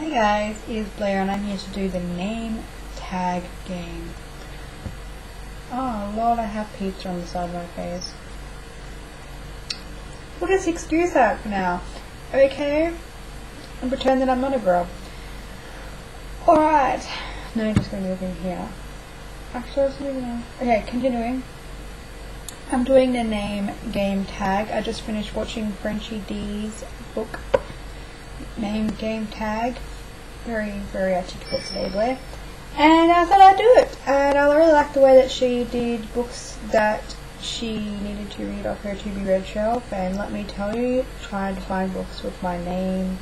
Hey guys, it is Blair and I'm here to do the name tag game. Oh lord, I have pizza on the side of my face. We'll just excuse that for now, okay? And pretend that I'm not a girl. Alright, now I'm just going to move in here. Actually, let's move in. Okay, continuing. I'm doing the name game tag. I just finished watching Frenchie D's book, Name Game Tag. Very articulate today, Blair. And I thought I'd do it. And I really liked the way that she did books that she needed to read off her to-be-read shelf. And let me tell you, trying to find books with my name,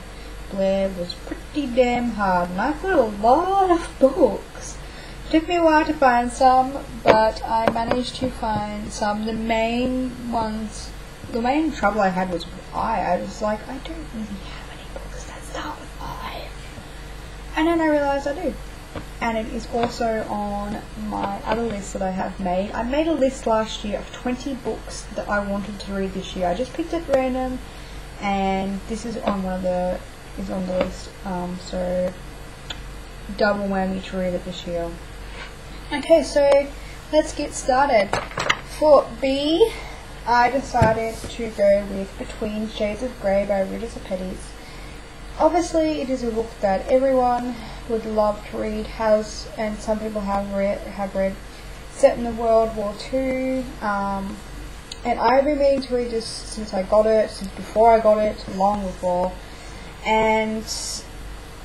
Blair, was pretty damn hard. And I found a lot of books. It took me a while to find some, but I managed to find some. The main trouble I had was with I was like, I don't really have any books that start with I. And then I realised I do. And it is also on my other list that I have made. I made a list last year of 20 books that I wanted to read this year. I just picked it random, and this is on on the list. So double whammy to read it this year. Okay, so let's get started. For B, I decided to go with Between Shades of Grey by Rita Sepetys. Obviously, it is a book that everyone would love to read, and some people have read. Set in the World War II, and I've been meaning to read this since I got it, since before I got it, long before. And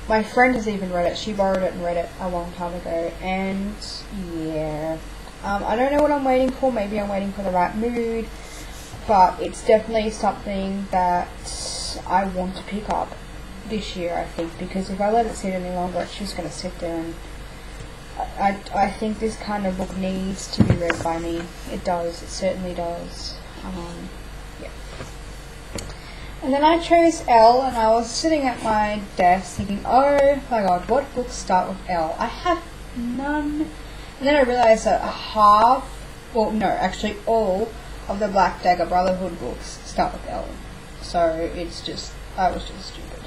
my friend has even read it. She borrowed it and read it a long time ago. And yeah, I don't know what I'm waiting for. Maybe I'm waiting for the right mood, but it's definitely something that I want to pick up this year, I think, because if I let it sit any longer, it's just going to sit there. And I think this kind of book needs to be read by me. It does. It certainly does. Yeah. And then I chose L, and I was sitting at my desk thinking, oh my god, what books start with L? I have none. And then I realised that all of the Black Dagger Brotherhood books start with L. So I was just stupid.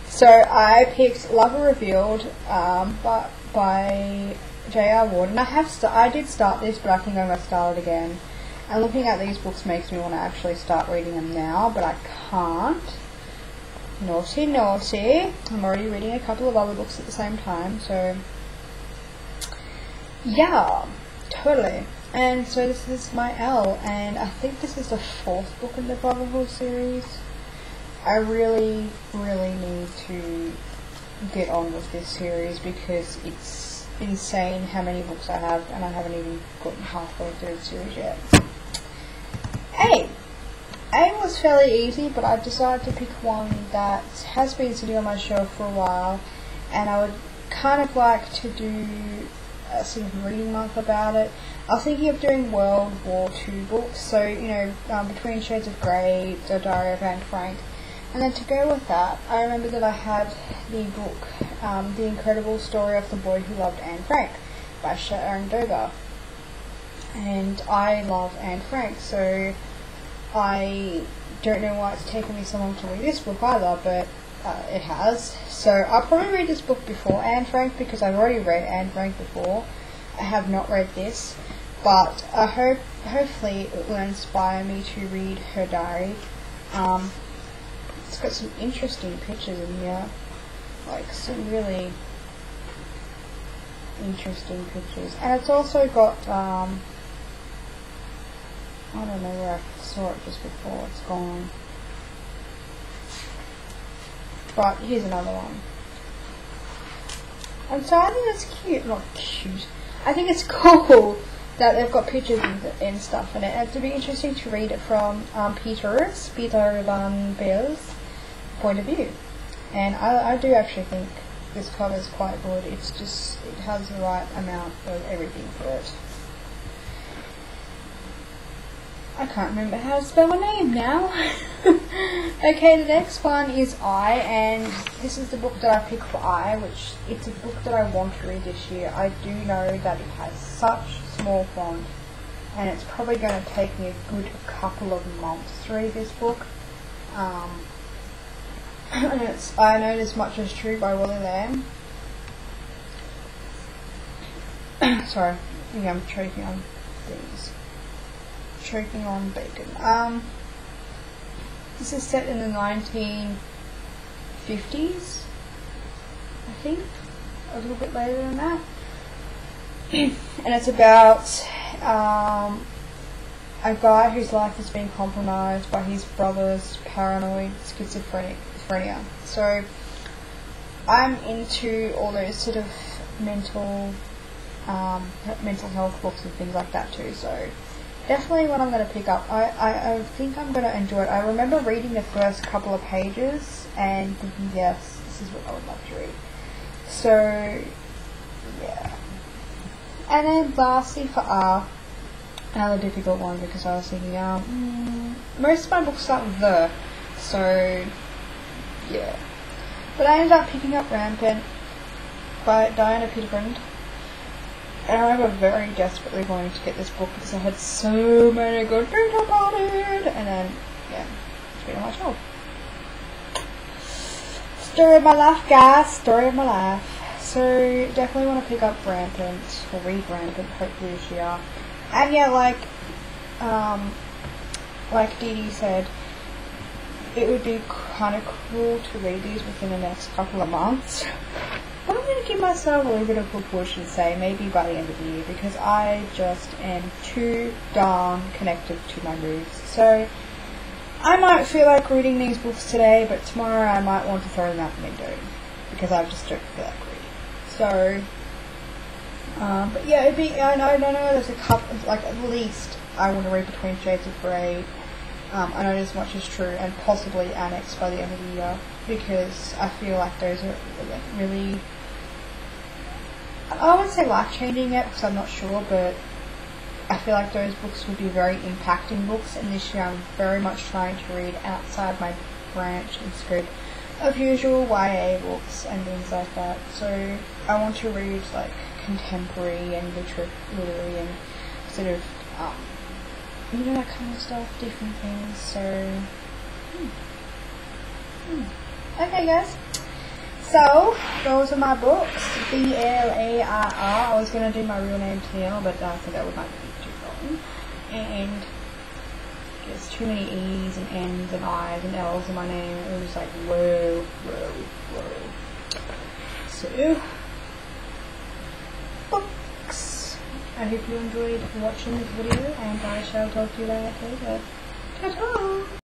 So I picked Lover Revealed by J.R. Ward, and I did start this, but I think I'm going to start it again. And looking at these books makes me want to actually start reading them now, but I can't. Naughty, naughty. I'm already reading a couple of other books at the same time, so yeah, totally. And so this is my L, and I think this is the 4th book in the Brotherhood series. I really need to get on with this series because it's insane how many books I have, and I haven't even gotten halfway through the series yet. A was fairly easy, but I decided to pick one that has been sitting on my shelf for a while, and I would kind of like to do a sort of reading month about it. I was thinking of doing World War II books, so Between Shades of Grey, The Diary of Anne Frank. And then to go with that, I remember that I had the book, The Incredible Story of the Boy Who Loved Anne Frank by Sharon Dover. And I love Anne Frank, so I don't know why it's taken me so long to read this book either, but it has. So I'll probably read this book before Anne Frank because I've already read Anne Frank before. I have not read this, but hopefully it will inspire me to read her diary. It's got some interesting pictures in here, like some really interesting pictures, and it's also got I don't know where I saw it just before, it's gone, but here's another one. And so I think that's cute, not cute, I think it's cool that they've got pictures and stuff in it, and it'd be interesting to read it from Peter Van Beers' point of view. And I do actually think this cover is quite good. It's just, it has the right amount of everything for it. I can't remember how to spell my name now. Okay, the next one is I, and this is the book that I picked for I, which it's a book that I want to read this year. I do know that it has such small font, and it's probably going to take me a good couple of months to read this book. And it's I Know This Much Is True by Willie Lamb. Sorry, I think I'm choking on things. Choking on bacon. This is set in the 1950s, I think, a little bit later than that. And it's about a guy whose life has been compromised by his brother's paranoid schizophrenia. So I'm into all those sort of mental health books and things like that too. So definitely what I'm going to pick up. I think I'm going to enjoy it. I remember reading the first couple of pages and thinking, yes, this is what I would love to read. So yeah. And then lastly for R, another difficult one because I was thinking, most of my books start with the, so yeah. But I ended up picking up Rampant by Diana Pittenbybooklust. And I remember very desperately wanting to get this book because I had so many good things about it. And then, yeah, it's been on my shelf. Story of my life, guys. Story of my life. So definitely want to pick up Rampant, or read Rampant, hopefully this year. And yeah, like Dee Dee said, it would be kind of cool to read these within the next couple of months. But I'm going to give myself a little bit of a push and say maybe by the end of the year, because I just am too darn connected to my moods. So I might feel like reading these books today, but tomorrow I might want to throw them out the window because I just don't feel like reading. So, but yeah, it'd be, I know there's a couple, like at least I want to read Between Shades of Grey, I Know This Much Is True, and possibly Annex by the end of the year, because I feel like those are like really, I wouldn't say life-changing yet because I'm not sure, but I feel like those books would be very impacting books, and this year I'm very much trying to read outside my branch and scope of usual YA books and things like that. So I want to read like contemporary and literary and sort of that kind of stuff, different things. So okay guys, so those are my books. BLARR. I was going to do my real name Tennille, but I think that would might be too long, and there's too many E's and N's and I's and L's in my name. It was like whoa. So books. I hope you enjoyed watching this video, and I shall talk to you later. Ta-ta!